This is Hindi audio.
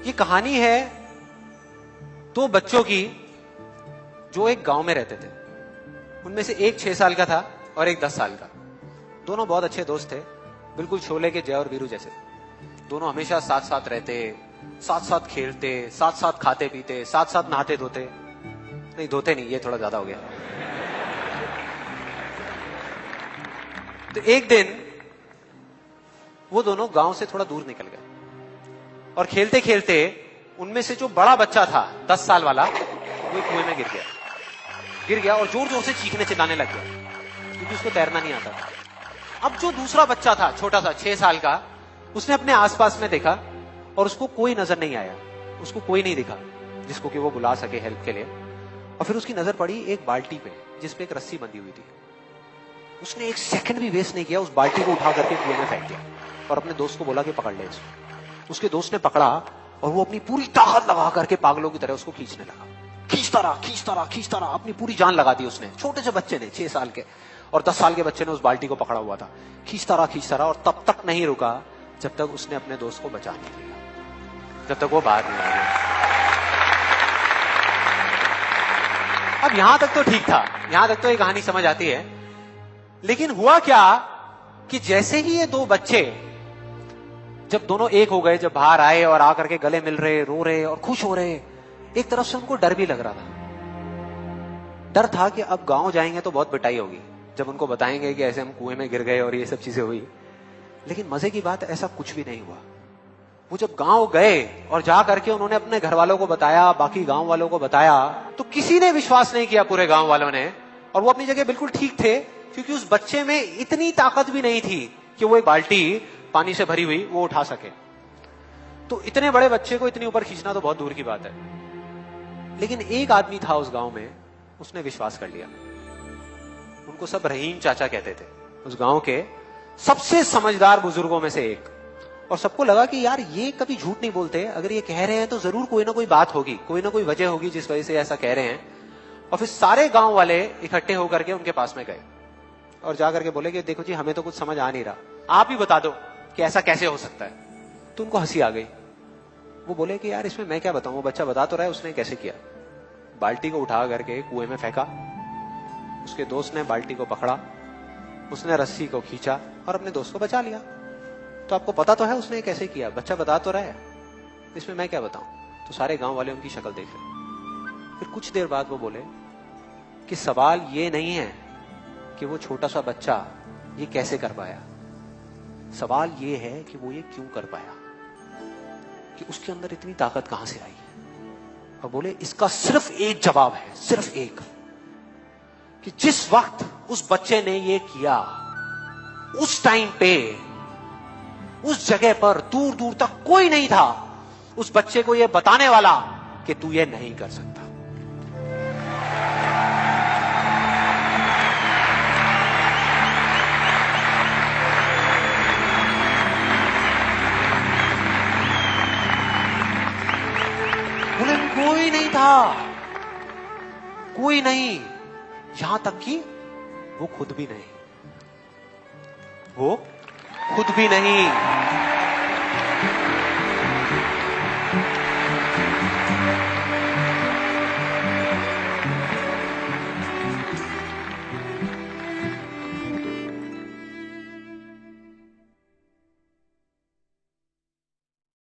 ये कहानी है दो बच्चों की जो एक गांव में रहते थे। उनमें से एक 6 साल का था और एक 10 साल का। दोनों बहुत अच्छे दोस्त थे, बिल्कुल शोले के जय और वीरू जैसे। दोनों हमेशा साथ साथ रहते, साथ साथ खेलते, साथ साथ खाते पीते, साथ साथ नहाते धोते। नहीं धोते नहीं, ये थोड़ा ज्यादा हो गया। तो एक दिन वो दोनों गांव से थोड़ा दूर निकल गए और खेलते खेलते उनमें से जो बड़ा बच्चा था 10 साल वाला, वो कुएं में गिर गया और जोर जोर से चीखने चिल्लाने लग गया क्योंकि उसको तैरना नहीं आता था। अब जो दूसरा बच्चा था छोटा सा 6 साल का, उसने अपने आसपास में देखा और उसको कोई नजर नहीं आया, उसको कोई नहीं दिखा जिसको कि वो बुला सके हेल्प के लिए। और फिर उसकी नजर पड़ी एक बाल्टी पे जिसपे एक रस्सी बंधी हुई थी। उसने एक सेकंड भी वेस्ट नहीं किया, उस बाल्टी को उठा करके कुएं में फेंक दिया और अपने दोस्त को बोला कि पकड़ ले इसको। उसके दोस्त ने पकड़ा और वो अपनी पूरी ताकत लगा करके पागलों की तरह उसको खींचने लगा। खींचता रहा, अपनी पूरी जान लगा दी उसने। छोटे से बच्चे ने, 6 साल के और 10 साल के बच्चे ने उस बाल्टी को पकड़ा हुआ था। खींचता रहा और तब तक नहीं रुका जब तक उसने अपने दोस्त को बचा नहीं लिया, जब तक वो बाहर नहीं आ गया। अब यहां तक तो ठीक था, यहां तक तो ये कहानी समझ आती है। लेकिन हुआ क्या कि जैसे ही ये दो बच्चे जब दोनों एक हो गए, जब बाहर आए और आकर के गले मिल रहे, रो रहे और खुश हो रहे, एक तरफ से उनको डर भी लग रहा था। डर था कि अब गांव जाएंगे तो बहुत पिटाई होगी जब उनको बताएंगे कि ऐसे हम कुएं में गिर गए और ये सब चीजें हुई। लेकिन मजे की बात, ऐसा कुछ भी नहीं हुआ। वो जब गांव गए और जा करके उन्होंने अपने घर वालों को बताया, बाकी गांव वालों को बताया, तो किसी ने विश्वास नहीं किया, पूरे गांव वालों ने। और वो अपनी जगह बिल्कुल ठीक थे क्योंकि उस बच्चे में इतनी ताकत भी नहीं थी कि वो एक बाल्टी पानी से भरी हुई वो उठा सके। तो इतने बड़े बच्चे को इतनी ऊपर खींचना तो बहुत दूर की बात है। लेकिन एक आदमी था उस गांव में, उसने विश्वास कर लिया। उनको सब रहीम चाचा कहते थे, उस गांव के सबसे समझदार बुजुर्गों में से एक। और सबको लगा कि यार ये कभी झूठ नहीं बोलते, अगर ये कह रहे हैं तो जरूर कोई ना कोई बात होगी, कोई ना कोई वजह होगी जिस वजह से ऐसा कह रहे हैं। और फिर सारे गांव वाले इकट्ठे होकर के उनके पास में गए और जाकर के बोले कि देखो जी, हमें तो कुछ समझ आ नहीं रहा, आप ही बता दो कि ऐसा कैसे हो सकता है। तो उनको हंसी आ गई। वो बोले कि यार इसमें मैं क्या बताऊं, वो बच्चा बता तो रहा है उसने कैसे किया। बाल्टी को उठा करके कुएं में फेंका, उसके दोस्त ने बाल्टी को पकड़ा, उसने रस्सी को खींचा और अपने दोस्त को बचा लिया। तो आपको पता तो है उसने कैसे किया, बच्चा बता तो रहा है, इसमें मैं क्या बताऊं। तो सारे गांव वाले उनकी शक्ल देख रहे। फिर कुछ देर बाद वो बोले कि सवाल ये नहीं है कि वो छोटा सा बच्चा ये कैसे कर पाया, सवाल ये है कि वो ये क्यों कर पाया, कि उसके अंदर इतनी ताकत कहां से आई। और बोले इसका सिर्फ एक जवाब है, सिर्फ एक, कि जिस वक्त उस बच्चे ने ये किया, उस टाइम पे उस जगह पर दूर दूर तक कोई नहीं था उस बच्चे को ये बताने वाला कि तू ये नहीं कर सकता। बोले कोई नहीं था, कोई नहीं, यहां तक कि वो खुद भी नहीं, वो खुद भी नहीं।